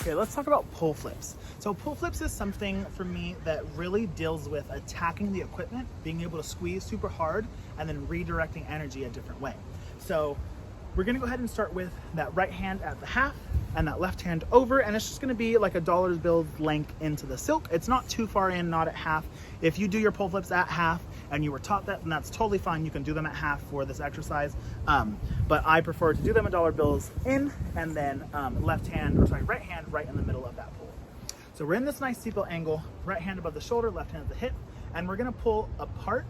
Okay, let's talk about pull flips. So pull flips is something for me that really deals with attacking the equipment, being able to squeeze super hard, and then redirecting energy a different way. So we're gonna go ahead and start with that right hand at the half and that left hand over, and it's just gonna be like a dollar bill's length into the silk. It's not too far in, not at half. If you do your pull flips at half and you were taught that, then that's totally fine. You can do them at half for this exercise. But I prefer to do them at dollar bills in, and then right hand right in the middle of that pull. So we're in this nice steeple angle, right hand above the shoulder, left hand at the hip, and we're gonna pull apart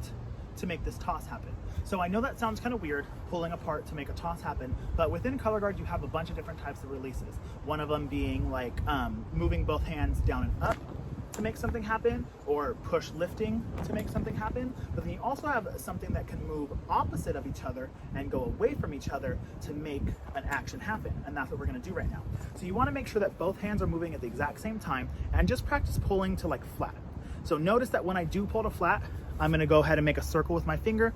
to make this toss happen. So I know that sounds kind of weird, pulling apart to make a toss happen, but within color guard you have a bunch of different types of releases. One of them being like moving both hands down and up to make something happen, or push lifting to make something happen. But then you also have something that can move opposite of each other and go away from each other to make an action happen. And that's what we're gonna do right now. So you wanna make sure that both hands are moving at the exact same time, and just practice pulling to like flat. So notice that when I do pull to flat, I'm gonna go ahead and make a circle with my finger,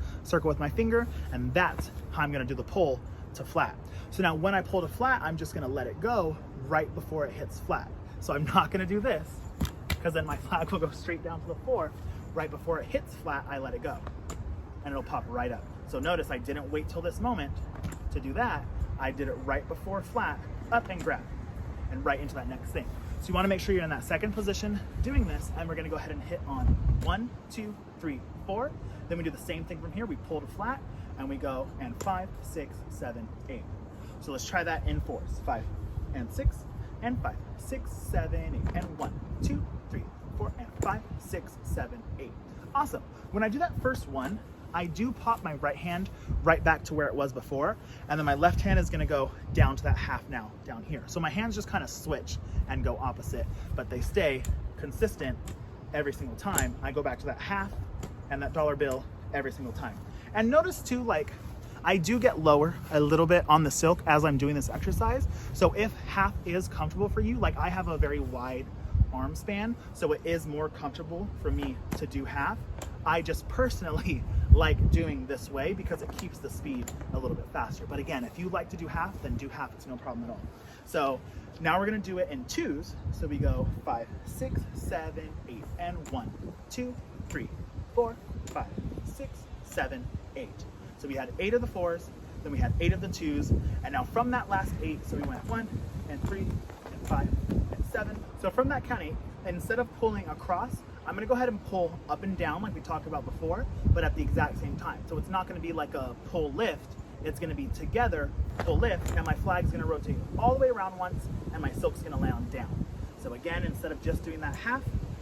and that's how I'm gonna do the pull to flat. So now when I pull to flat, I'm just gonna let it go right before it hits flat. So I'm not gonna do this, because then my flag will go straight down to the floor. Right before it hits flat, I let it go, and it'll pop right up. So notice I didn't wait till this moment to do that. I did it right before flat, up and grab, and right into that next thing. So you wanna make sure you're in that second position doing this, and we're gonna go ahead and hit on 1, 2, 3, 4. Then we do the same thing from here. We pull to flat, and we go, and 5, 6, 7, 8. So let's try that in fours. 5 and 6, and 5, 6, 7, 8, and 1, 2, 3, 4, and 5, 6, 7, 8. Awesome. When I do that first one, I do pop my right hand right back to where it was before, and then my left hand is gonna go down to that half now, down here. So my hands just kind of switch and go opposite, but they stay consistent every single time. I go back to that half and that dollar bill every single time. And notice too, like, I do get lower a little bit on the silk as I'm doing this exercise. So if half is comfortable for you, like I have a very wide arm span, so it is more comfortable for me to do half. I just personally like doing this way because it keeps the speed a little bit faster. But again, if you like to do half, then do half, it's no problem at all. So now we're gonna do it in twos. So we go 5, 6, 7, 8, and 1, 2, 3, 4, 5, 6, 7, 8. So we had 8 of the fours, then we had 8 of the twos, and now from that last 8, so we went 1 and 3 and 5 and 7. So from that counting, instead of pulling across, I'm gonna go ahead and pull up and down like we talked about before, but at the exact same time. So it's not gonna be like a pull lift, it's gonna be together, pull lift, and my flag's gonna rotate all the way around once, and my silk's gonna land down. So again, instead of just doing that half,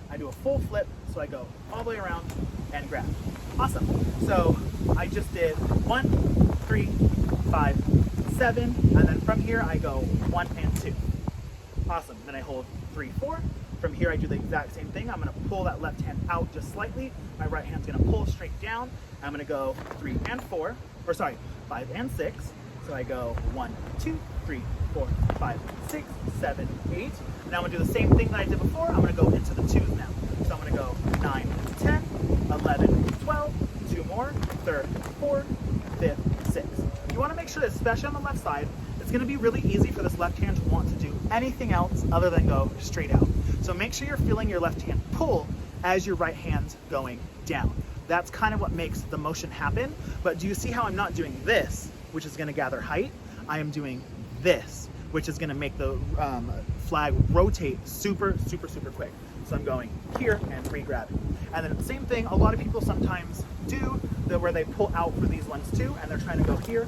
I do a full flip, so I go all the way around and grab. Awesome. So I just did 1, 3, 5, 7, and then from here I go 1 and 2. Awesome. Then I hold 3, 4. From here I do the exact same thing. I'm gonna pull that left hand out just slightly. My right hand's gonna pull straight down. I'm gonna go 3 and 4, 5 and 6. So I go 1, 2, 3, 4, 5, 6, 7, 8. Now I'm gonna do the same thing that I did before. I'm gonna go into the twos now. So I'm gonna go 9, 10, 11, 12, 2 more, third, fourth, fifth, sixth. You wanna make sure that, especially on the left side, it's gonna be really easy for this left hand to want to do anything else other than go straight out. So make sure you're feeling your left hand pull as your right hand's going down. That's kind of what makes the motion happen. But do you see how I'm not doing this, which is gonna gather height? I am doing this, which is gonna make the flag rotate super, super, super quick. So I'm going here and re-grab. And then the same thing, a lot of people sometimes do where they pull out for these ones too, and they're trying to go here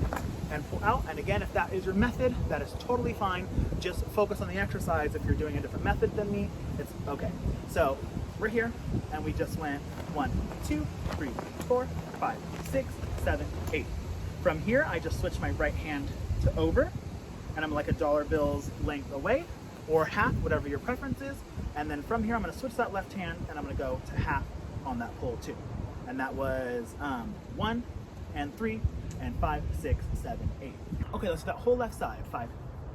and pull out. And again, if that is your method, that is totally fine. Just focus on the exercise. If you're doing a different method than me, it's okay. So we're here, and we just went 1, 2, 3, 4, 5, 6, 7, 8. From here, I just switch my right hand to over, and I'm like a dollar bill's length away, or half, whatever your preference is. And then from here, I'm gonna switch that left hand, and I'm gonna go to half on that pull too. And that was 1 and 3 and 5, 6, 7, 8. Okay, let's do that whole left side. 5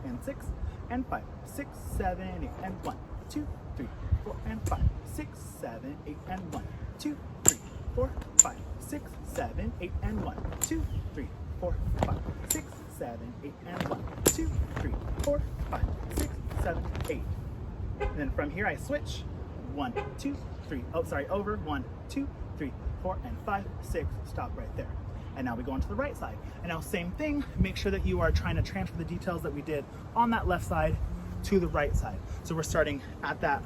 and 6 and 5, 6, 7, 8, and 1, 2, 3, 4, and 5, 6, 7, 8, and 1, 2, 3, 4, 5, 6, 7, 8, and 1, 2, 3, 4, 5, 6, 7, 8, and 1, 2, 3, 4, 5, 6, 7, 8. And then from here I switch. 1, 2, 3. Oh, sorry, over. 1, 2, 3, 4, and 5, 6. Stop right there. And now we go into the right side. And now same thing, make sure that you are trying to transfer the details that we did on that left side to the right side. So we're starting at that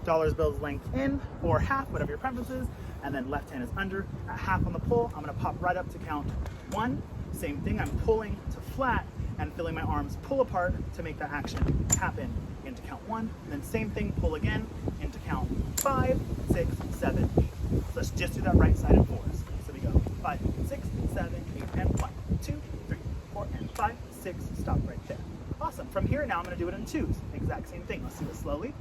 dollars bills length in, or half, whatever your preference is, and then left hand is under. At half on the pull, I'm gonna pop right up to count 1. Same thing, I'm pulling to flat and feeling my arms pull apart to make that action happen into count 1. And then same thing, pull again into count 5, 6, 7, 8. So let's just do that right side in 4s. So we go 5, 6, 7, 8, and 1, 2, 3, 4, and 5, 6. Stop right there. Awesome. From here, now I'm going to do it in 2s. Exact same thing. Let's do it slowly.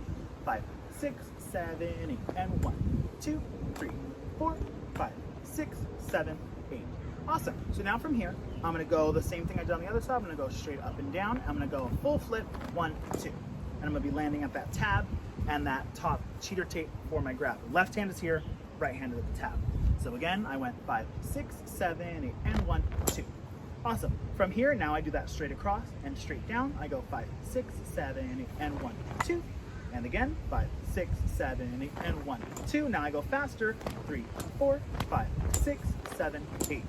5, 6, 7, 8, and 1, 2, 3, 4, 5, 6, 7, 8. Awesome. So now from here, I'm going to go the same thing I did on the other side. I'm going to go straight up and down. I'm going to go full flip, 1, 2. And I'm going to be landing at that tab and that top cheater tape for my grab. Left hand is here, right hand is at the tab. So again, I went 5, 6, 7, 8, and 1, 2. Awesome. From here, now I do that straight across and straight down. I go 5, 6, 7, 8, and 1, 2. And again, 5, 6, 7, 8, and 1, 2. Now I go faster. 3, 4, 5, 6, 7, 8.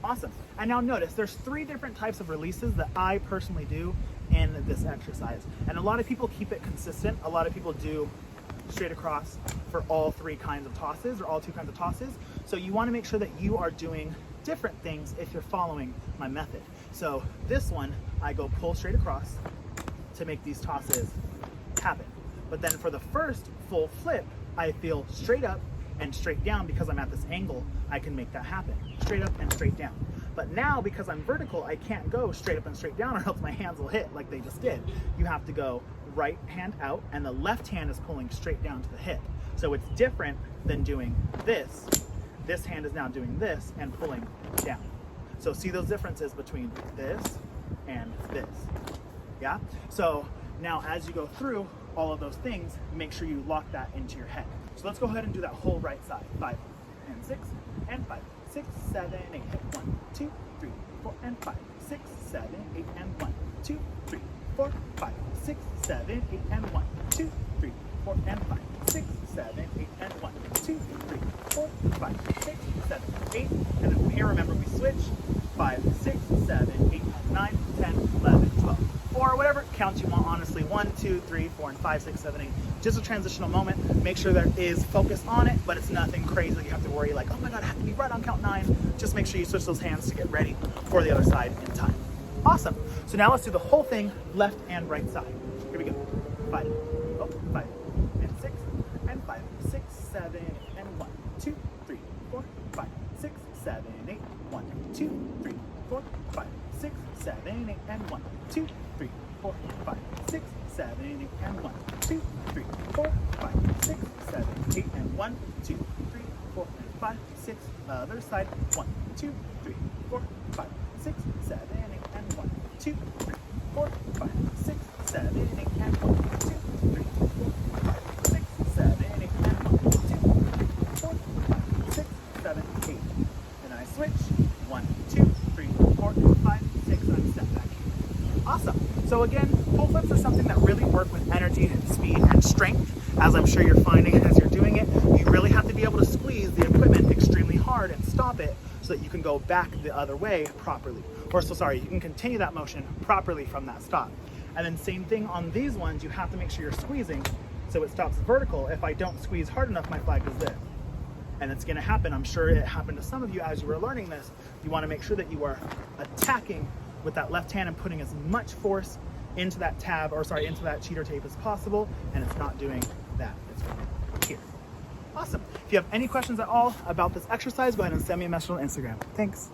Awesome. And now notice there's 3 different types of releases that I personally do in this exercise. And a lot of people keep it consistent. A lot of people do straight across for all 3 kinds of tosses, or all 2 kinds of tosses. So you want to make sure that you are doing different things if you're following my method. So this one, I go pull straight across to make these tosses happen. But then for the first full flip, I feel straight up and straight down. Because I'm at this angle, I can make that happen. Straight up and straight down. But now, because I'm vertical, I can't go straight up and straight down, or else my hands will hit like they just did. You have to go right hand out, and the left hand is pulling straight down to the hip. So it's different than doing this. This hand is now doing this and pulling down. So see those differences between this and this, yeah? So now as you go through all of those things, make sure you lock that into your head. So let's go ahead and do that whole right side. 5 and 6 and 5, 6, 7, 8, 1, 2, 3, 4, and 5, 6, 7, 8, and 1, 2, 3, 4, 5, 6, 7, 8, and 1, 2, 3, 4, and 5, 6, 7, 8, and 1, 2, 3, 4, 5, 6, 7, 8. And then from here, remember we switch. 5, 6, 7, 8, 9, 10, 11, 12. Or whatever count you want, honestly. 1, 2, 3, 4, and 5, 6, 7, 8. Just a transitional moment. Make sure there is focus on it, but it's nothing crazy that you have to worry like, oh my God, I have to be right on count 9. Just make sure you switch those hands to get ready for the other side in time. Awesome. So now let's do the whole thing, left and right side. Here we go. 5, 5, and 6, and 5, 6, 7, 8, and 1, 2, 3, 4, 5, 6, 7, 8, 1, 2, 3, 4, 5, 6, 7, 8, and 1, 2, 3, 4, 5, 6, 7, 8, and 1, 2, 3, 4, 5, 6, 7, 8, and 1, 2, 3, 4, 5, 6. Other side. 1, 2, 3, 4, 5, 6, 7, 8, and 1, 2, 3, 4, 5, 6, 7, 8, and 1, 2, 3, 4, 5, 6, 7, 8, and 1, 2, 3, 4, 5, 6, 7, 8. And I switch. 1, 2, 3, 4, 5, 6, and I step back. Awesome. So again, full flips are something that really work with energy, speed, and strength. As I'm sure you're finding as you're doing it, you really have to be able to squeeze the equipment extremely hard and stop it so that you can go back the other way properly. Or so sorry, you can continue that motion properly from that stop. And then same thing on these ones, you have to make sure you're squeezing so it stops vertical. If I don't squeeze hard enough, my flag goes there. And it's gonna happen. I'm sure it happened to some of you as you were learning this. You wanna make sure that you are attacking with that left hand and putting as much force into that tab, or sorry, into that cheater tape as possible, and it's not doing that. It's going here. Awesome. If you have any questions at all about this exercise, go ahead and send me a message on Instagram. Thanks.